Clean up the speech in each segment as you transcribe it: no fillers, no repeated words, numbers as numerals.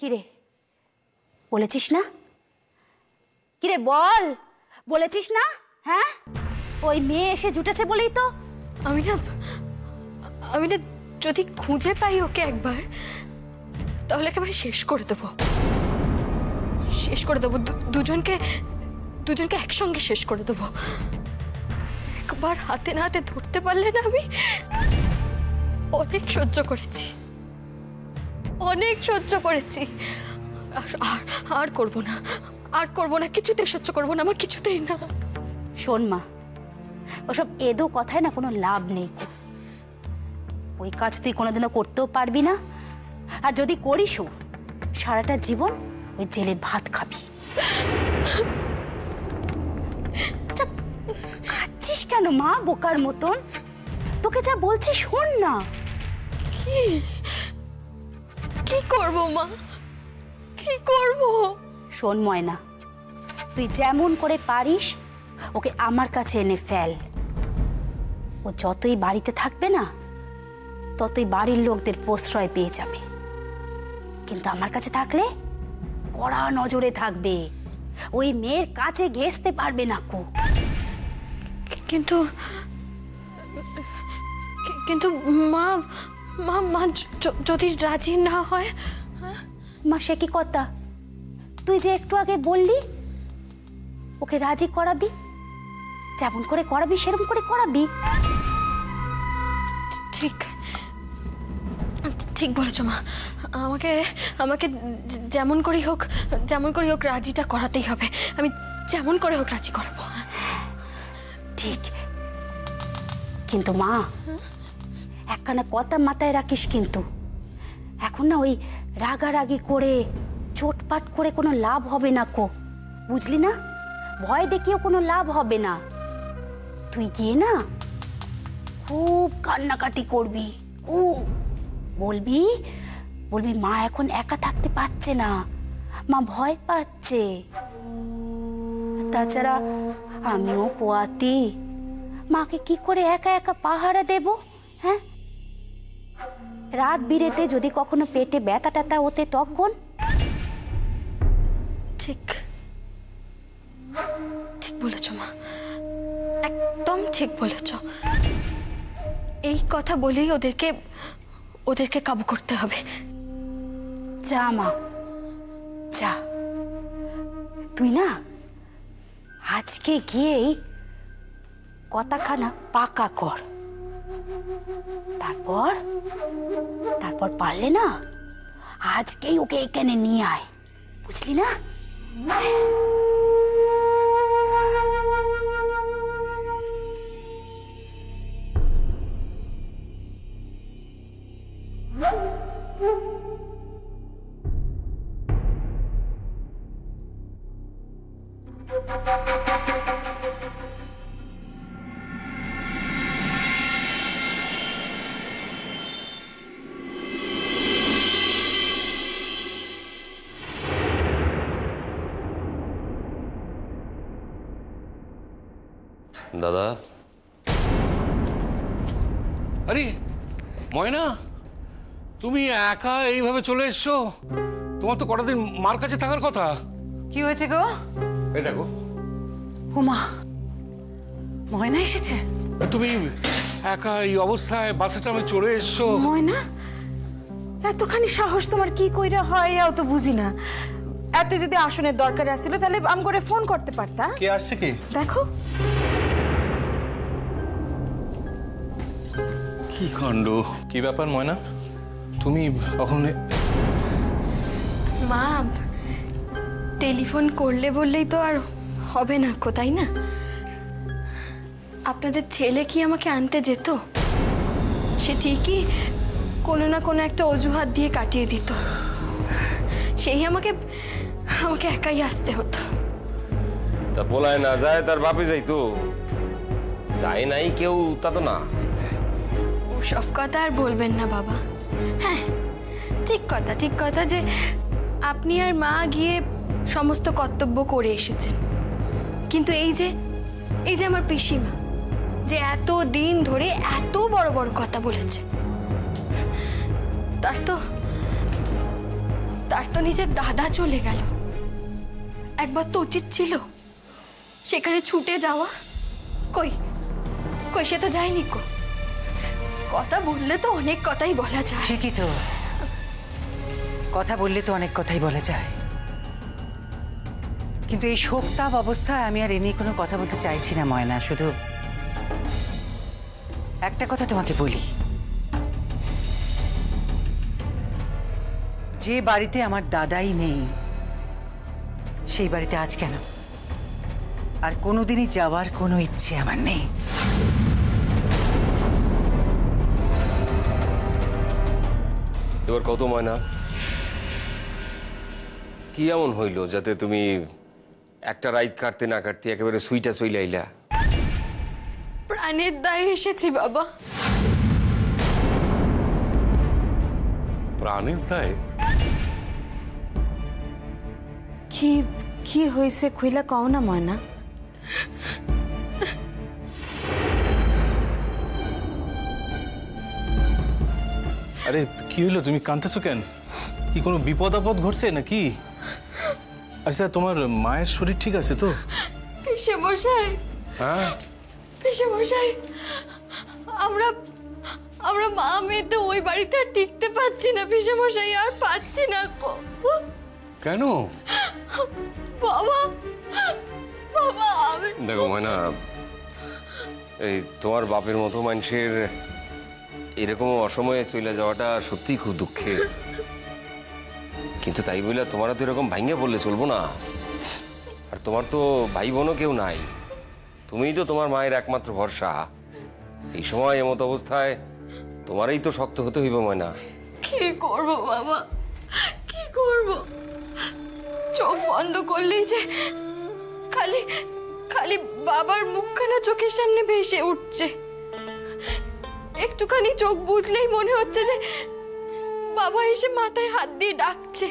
কিরে বলেছিস না? কিরে বল, বলেছিস না? হ্যাঁ, ওই মেয়ে এসে জুটেছে বলেই তো। আমি না যদি খুঁজে পাই ওকে একবার, তাহলে একেবারে শেষ করে দেবো। দুজনকে একসঙ্গে শেষ করে দেবো। একবার হাতে না হাতে ধরতে পারলে না, আমি অনেক সহ্য করেছি। আর করবো না, কিছুতেই সহ্য করবো না, আমার কিছুতেই না। শোন মা, ওসব এদো কথায় না কোনো লাভ নেই। ওই কাজ তুই কোনোদিনও করতেও পারবি না, আর যদি করিসও সারাটা জীবন ওই জেলের ভাত খাবি। আচ্ছা খাচ্ছিস কেন মা বোকার মতন? তোকে যা বলছি শোন না। কি করব মা, কি করব? শোন ময়না, তুই যেমন করে পারিস ওকে আমার কাছে এনে ফেল। ও যতই বাড়িতে থাকবে না, ততই বাড়ির লোকদের প্রশ্রয় পেয়ে যাবে। কিন্তু আমার কাছে থাকলে কড়া নজরে থাকবে, ওই মেয়ের কাছে ঘেঁষতে পারবে না কো। কিন্তু মা মা মা যদি রাজি না হয়? মা সে কি কথা? তুই যে একটু আগে বললি ওকে রাজি করাবি, যেমন করে করাবি সেরকম করে করাবি। ঠিক বলেছ মা। আমাকে যেমন করেই হোক রাজিটা করাতেই হবে। আমি যেমন করে হোক রাজি করাবো। ঠিক, কিন্তু মা একখানা কথা মাথায় রাখিস, কিন্তু এখন না ওই রাগারাগি করে চোটপাট করে কোনো লাভ হবে না কো, বুঝলি না? ভয় দেখিয়েও কোনো লাভ হবে না। তুই গিয়ে না খুব কান্নাকাটি করবি, খুব বলবি মা এখন একা থাকতে পারছে না, মা ভয় পাচ্ছে। তাছাড়া আমিও পোয়াতি, মাকে কি করে একা একা পাহারা দেব? হ্যাঁ, রাত বিরেতে যদি কখনো পেটে ব্যথা ট্যাথা হতে তখন। ঠিক বলেছ মা, একদম ঠিক বলেছ। এই কথা বলেই ওদেরকে কাবু করতে হবে। যা মা যা, তুই না আজকে গিয়েই কথাখানা পাকা কর, তারপর পারলে না আজকেই ওকে এখানে নিয়ে আয়, বুঝলি না? দাদা, আরে ময়না, তুমি একা এইভাবে চলে এসছো? তোমার তো কটা দিন মার কাছে থাকার কথা। কি হয়েছে গো? এই দেখো। উমা, ময়না এসেছে? তুমি একা এই অবস্থায় বাসে টামে চড়ে এসছো? ময়না, এতখানি সাহস তোমার কি কইরা হয় এও তো বুঝি না। এত যদি আসনের দরকার আসছিল তাহলে আম করে ফোন করতে পারতা। কে আসছে কি? দেখো কি কাণ্ড! কি ব্যাপার ময়না, তুমি কখন? মা টেলিফোন করলে বললেই তো আর হবে না, কোথায় না? আপনাদের ছেলে কি আমাকে আনতে যেত? সে ঠিকই কোনো না কোনো একটা অজুহাত দিয়ে কাটিয়ে দিত, সেই আমাকে একাই আসতে হতো। তা বলায় না যায় তার বাপে যাইতো, যায় নাই কেউ তা তো না। সব কথা আর বলবেন না বাবা। হ্যাঁ, ঠিক কথা যে আপনি আর মা গিয়ে সমস্ত কর্তব্য করে এসেছেন, কিন্তু এই যে আমার পিসিমা যে এত দিন ধরে এত বড় বড় কথা বলেছে, তার তো নিজের দাদা চলে গেল, একবার তো উচিত ছিল সেখানে ছুটে যাওয়া। কই কই সে তো যায়নি কো। কথা বললে তো অনেক কথাই বলা যায়। ঠিকই তো, কথা বললে তো অনেক কথাই বলা যায়, কিন্তু এই শোকতাপ অবস্থায় আমি আর এ নিয়ে কোনো কথা বলতে চাইছি না ময়না। শুধু একটা কথা তোমাকে বলি, যে বাড়িতে আমার দাদাই নেই সেই বাড়িতে আজ কেন আর কোনোদিনই যাওয়ার কোনো ইচ্ছে আমার নেই। এবার কত ময়না, কি এমন হইল যাতে তুমি একটা রাইত কাটতে না কাটতে একেবারে সুইটা চইলা আইলা? প্রাণের দায়ে এসেছি বাবা। প্রাণের দায়? কি কি হয়েছে খুইলা কও না ময়না। আরে কি হইলো, তুমি কাঁদতেছো কেন? কি কোনো বিপদ আপদ ঘটছে নাকি? আচ্ছা তোমার মায়ের শরীর ঠিক আছে তো? পিসে মশাই, হ্যাঁ পিসে মশাই, আমরা আমরা মা মেয়েতে ওই বাড়িতে আর টিকতে পারছি না পিসে মশাই, আর পাচ্ছি না কো। কেন? বাবা বাবা আমি দেখো ময়না, এই তোমার বাপের মতো মানুষের এরকম অসময়ে চলে যাওয়াটা সত্যিই খুব দুঃখের, কিন্তু তাই বলে তোমারা তো এরকম ভাঙিয়ে বললে চলবো না। আর তোমার তো ভাই বোনও কেউ নাই, তুমিই তো তোমার মায়ের একমাত্র ভরসা। এই সময় এমত অবস্থায় তোমারই তো শক্ত হতে হইব ময়না। কি করব বাবা, কি করব? চোখ বন্ধ করলেই যে খালি খালি বাবার মুখখানা চোখের সামনে ভেসে উঠছে। একটুখানি চোখ বুঝলেই মনে হচ্ছে যে বাবা এসে মাথায় হাত দিয়ে ডাকছে,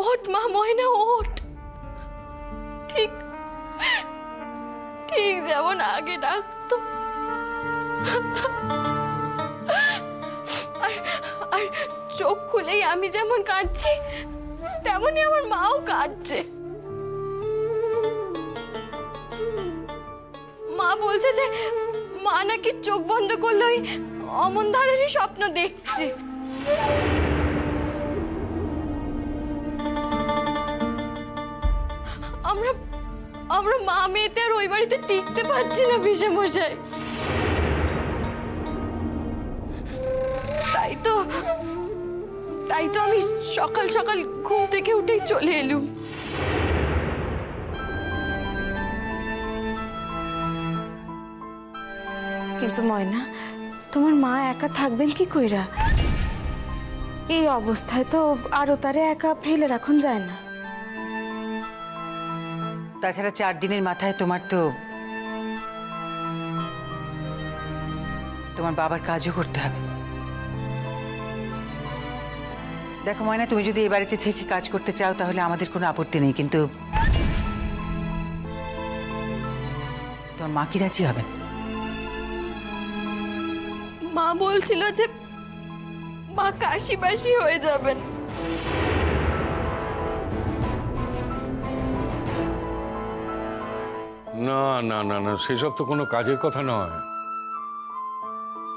ওঠ মা ময়না ওঠ। ঠিক ঠিক যেমন আগে ডাকতো। আর চোখ খুলেই আমি যেমন কাঁদছি তেমনই আমার মাও কাঁদছে। মা বলছে যে মা নাকি চোখ বন্ধ করলেই অমন ধরনেরই স্বপ্ন দেখছে। আমরা আমরা মা মেয়েতে আর ওই বাড়িতে টিকতে পারছি না পিসে মশাই। তাই তো আমি সকাল সকাল ঘুম থেকে উঠেই চলে এলুম। কিন্তু ময়না, তোমার মা একা থাকবেন কি কইরা? এই অবস্থায় তো আরো তারে একা ফেলে রাখুন যায় না। তাছাড়া 4 দিনের মাথায় তোমার তোমার বাবার কাজও করতে হবে। দেখো ময়না, তুমি যদি এই বাড়িতে থেকে কাজ করতে চাও তাহলে আমাদের কোনো আপত্তি নেই, কিন্তু তোমার মা কি রাজি হবেন? মা বলছিল যে মা কাশিবাসী হয়ে যাবেন। না না না না, সেসব তো কোনো কাজের কথা নয়।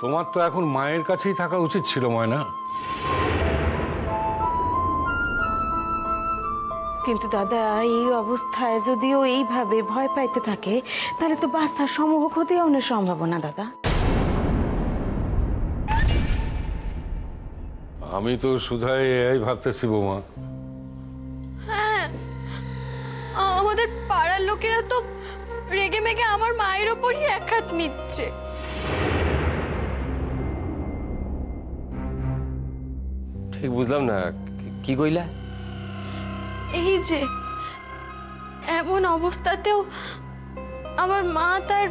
তোমার তো এখন মায়ের কাছেই থাকা উচিত ছিল ময়না। কিন্তু দাদা, এই অবস্থায় যদিও এইভাবে ভয় পাইতে থাকে তাহলে তো বাচ্চার সমূহ ক্ষতি হওয়ার সম্ভাবনা দাদা। আমি তো শুধাই এই ভাবতেছি বৌমা। হ্যাঁ, আমাদের পাড়ার লোকেরা তো রেগে মেগে আমার মায়ের ওপরই এক হাত নিচ্ছে। ঠিক বুঝলাম না, কি কইলা? এই যে এমন অবস্থাতেও আমার মা তার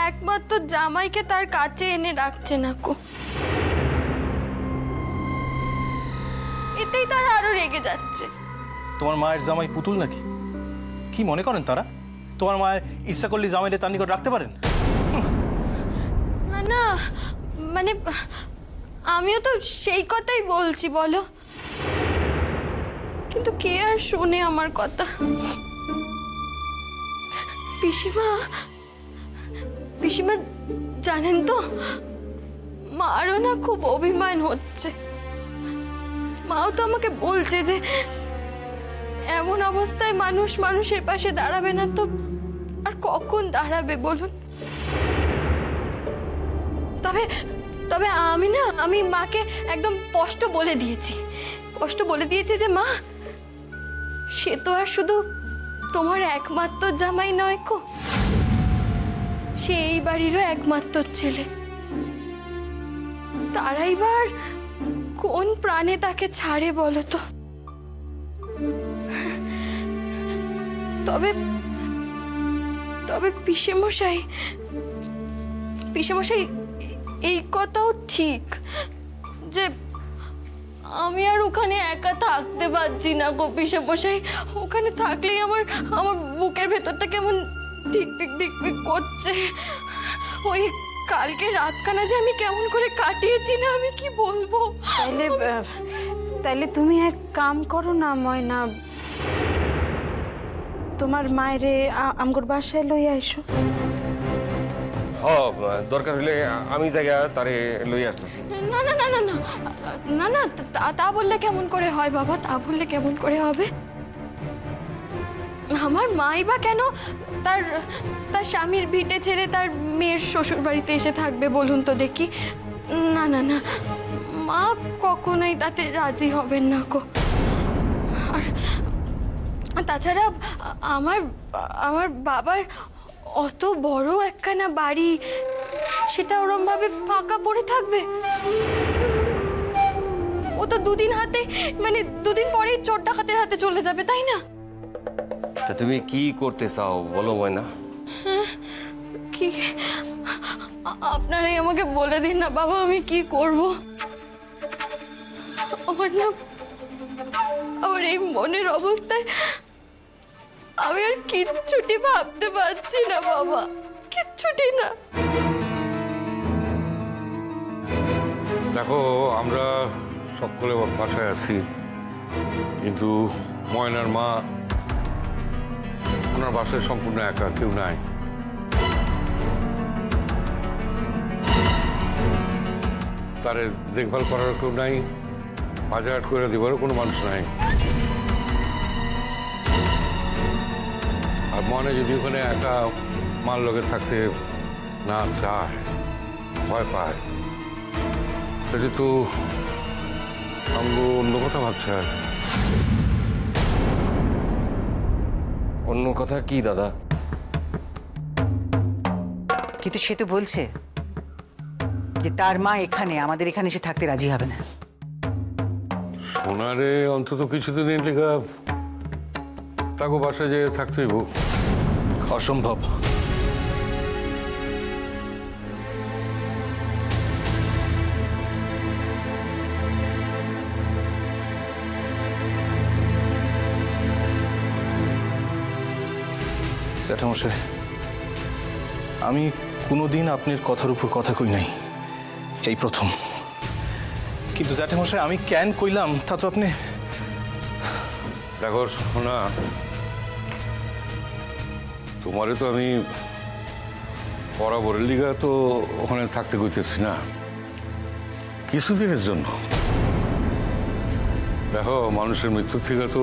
একমাত্র জামাইকে তার কাছে এনে রাখছে না কো। এতেই তারা আরো রেগে যাচ্ছে। তোমার মায়ের জামাই পুতুল নাকি? কি মনে করেন তারা? তোমার মায়ের ইচ্ছা করলে জামাইলে তার নিকট রাখতে পারেন? না না, মানে আমিও তো সেই কথাই বলছি, বলো। কিন্তু কে আর শোনে আমার কথা? পিসিমা, পিসিমা জানেন তো, মারও না খুব অভিমান হচ্ছে। মাও তো আমাকে বলছে যে এমন অবস্থায় মানুষ মানুষের পাশে দাঁড়াবে না তো আর কখন দাঁড়াবে বলুন? তবে তবে আমি মাকে একদম স্পষ্ট বলে দিয়েছি যে মা, সে তো আর শুধু তোমার একমাত্র জামাই নয় কো, সে এই বাড়িরও একমাত্র ছেলে। তারাই বার কোন প্রাণে তাকে ছাড়ে বলো তো? তবে তবে পিসেমশাই এই কথাও ঠিক যে আমি আর ওখানে একা থাকতে পারছি না গো পিসেমশাই। ওখানে থাকলেই আমার বুকের ভেতরটা কেমন ধিকপিক করছে। ওই কালকে রাতখানা যে আমি কেমন করে কাটিয়েছি না, আমি কি বলবো। তাইলে তুমি এক কাম করো না ময়না, তোমার মায়েরে আমগোর বাসায় লইয়া এসো। দরকার হলে আমি জায়গা তারে লই আসতেছি। না না না না না না না, তা বললে কেমন করে হয় বাবা? তা বললে কেমন করে হবে? আমার মাই বা কেন তার স্বামীর ভিটে ছেড়ে তার মেয়ের শ্বশুর বাড়িতে এসে থাকবে বলুন তো দেখি? না না না, মা কখনোই তাতে রাজি হবেন না গো। আর তাছাড়া আমার বাবার অত বড় একখানা বাড়ি, সেটা ওরম ভাবে ফাঁকা পড়ে থাকবে? ও তো দুদিন পরেই চোর ডাকাতের হাতে চলে যাবে, তাই না? তা তুমি কি করতে চাও বলো ময়না? কি আপনারাই আমাকে বলে দিন না বাবা, আমি কি করব? আমার এই মনের অবস্থায় আমি আর কিচ্ছুটি ভাবতে পারছি না বাবা, কিচ্ছুটি না। দেখো, আমরা সকলে বাসায় আছি, কিন্তু ময়নার মা ওনার বাসায় সম্পূর্ণ একা, কেউ নাই। তারে দেখভাল করার কেউ নাই, বাজার করে দেবারও কোনো মানুষ নাই। আর মনে যদি ওখানে একা মার লোকে থাকতে না চায়, ভয় পায়, সেটি তো আমগো অন্য কথা ভাবছে। আর অন্য কথা কি দাদা? কিন্তু সে তো বলছে যে তার মা এখানে, আমাদের এখানে এসে থাকতে রাজি হবে না। সোনারে অন্তত কিছুদিনের লেখা তাকে বাসায় যেয়ে থাকতে হইব। অসম্ভব। জ্যাঠামশাই, আমি কোনোদিন আপনার কথার উপর কথা কই নাই, এই প্রথম। কিন্তু জ্যাঠামশাই, আমি কেন কইলাম তা তো আপনি... দেখো সোনা, তোমারে তো আমি বরাবরের লিগা তো ওখানে থাকতে কইতেছি না, কিছুদিনের জন্য। দেখো, মানুষের মৃত্যু থেকে তো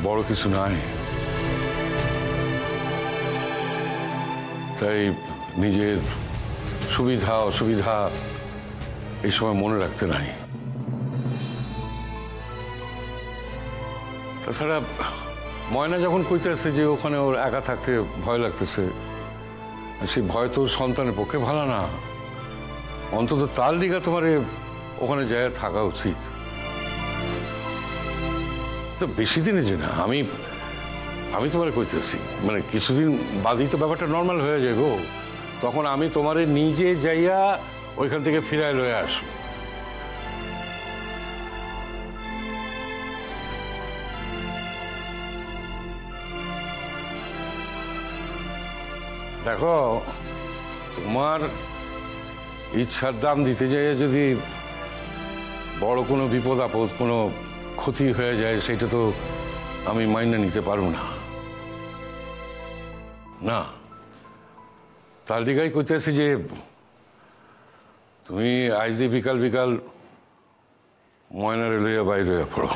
বড় কিছু নাই, তাই নিজের সুবিধা অসুবিধা এই সময় মনে রাখতে নাই। তাছাড়া ময়না যখন কইতেছে যে ওখানে ওর একা থাকতে ভয় লাগতেছে, সেই ভয় তো সন্তানের পক্ষে ভালো না। অন্তত তার লিগা তোমার ওখানে যায় থাকা উচিত। তো বেশি দিনের জন্য আমি তোমার কইতেছি, মানে কিছুদিন বাদই তো ব্যাপারটা নর্মাল হয়ে যাইব, তখন আমি তোমারে নিজে যাইয়া ওইখান থেকে ফিরাই লয়ে আসবো। দেখো, তোমার ইচ্ছার দাম দিতে যাই যদি বড় কোনো বিপদ আপদ কোনো ক্ষতি হয়ে যায় সেটা তো আমি মাইনে নিতে পারবো না। না, তার দিকেই কইতেছি যে তুমি আইজি বিকাল বিকাল ময়নারে লইয়া বাইরে হয়ে পড়ো।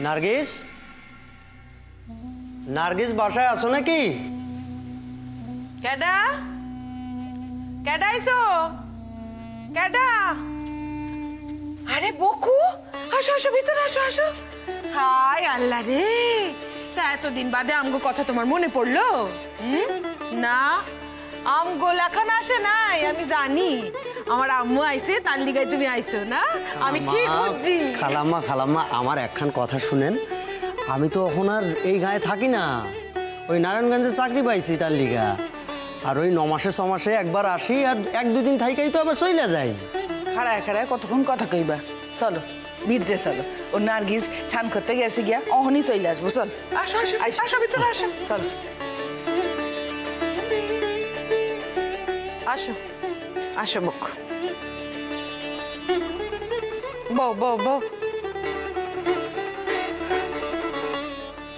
নার্গিস, নার্গিস বাসায় আছো নাকি? কেডা কেডা আইছো? কেডা? আরে বকু, আসো আসো ভিতরে আসো আসো। হাই আল্লাহ রে, তা এতদিন বাদে আমগো কথা তোমার মনে পড়লো? না, আমগো লেখানো আসে নাই, আমি জানি। আমার আম্মু আইছে, তার লিগাই তুমি আইছো না? আমি ঠিক বুঝছি। খালাম্মা খালাম্মা, আমার একখান কথা শুনেন। আমি তো এখন আর এই গায়ে থাকি না, ওই নারায়ণগঞ্জে চাকরি পাইছি তার লিগা। আর ওই 9 মাসে 6 মাসে একবার আসি, আর 1-2 দিন থাইকাই তো আবার চইলা যাই। খাড়ায় খাড়ায় কতক্ষণ কথা কইবা? চলো ভিতরে চলো, ও নার্গিস ছান করতে গেছে গিয়া, অহনি চলে আসবো। চল আসো আসো আসো ভিতরে আসো। চল আসো আসো মুখ বউ বউ বউ।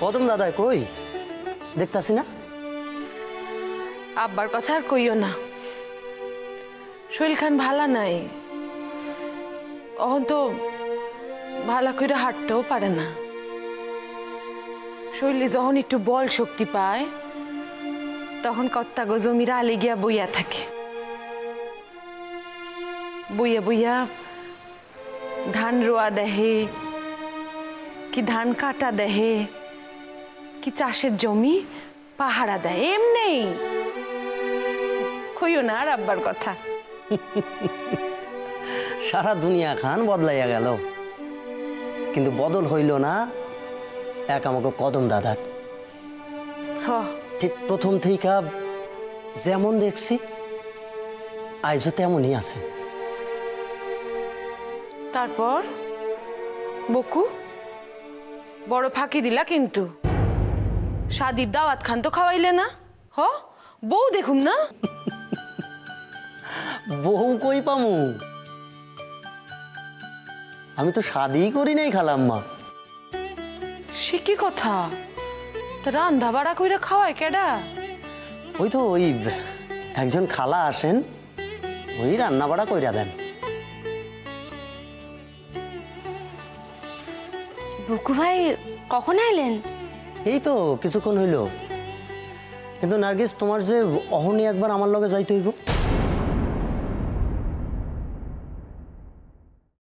কদম দাদা কই? দেখতাছি না। আব্বার কথা আর কইও না, শৈল খান ভালা নাই, অহন তো ভালা কইরা হাঁটতেও পারে না। শৈলী যখন একটু বল শক্তি পায় তখন কত্তা গো জমিরা আলে গিয়া বইয়া থাকে, বইয়া বইয়া ধান রোয়া দেহে, কি ধান কাটা দেহে, কি চাষের জমি পাহারা দেয়। এমনি কইও না আর আব্বার কথা। সারা দুনিয়া খান বদলাইয়া গেল, কিন্তু বদল হইল না এক আমাকে কদম দাদা। ঠিক প্রথম থেকে যেমন দেখছি আইজও তেমনই আছে। তারপর বকু বড় ফাঁকি দিলা, কিন্তু শাদির দাওয়াত খান তো খাওয়াইলে না। বউ দেখুন না। বহু কই পামু, আমি তো শাদিই করি নাই খালাম্মা। সে কি কথা? তা রান্ধা বাড়া কইরা খাওয়ায় কেডা? ওই তো ওই একজন খালা আসেন, ওই রান্না বাড়া কইরা দেন। বুকু ভাই কখন এলেন? এই তো কিছুক্ষণ হইল। কিন্তু নার্গিস, তোমার যে অহনি একবার আমার লগে যাইতে হইব।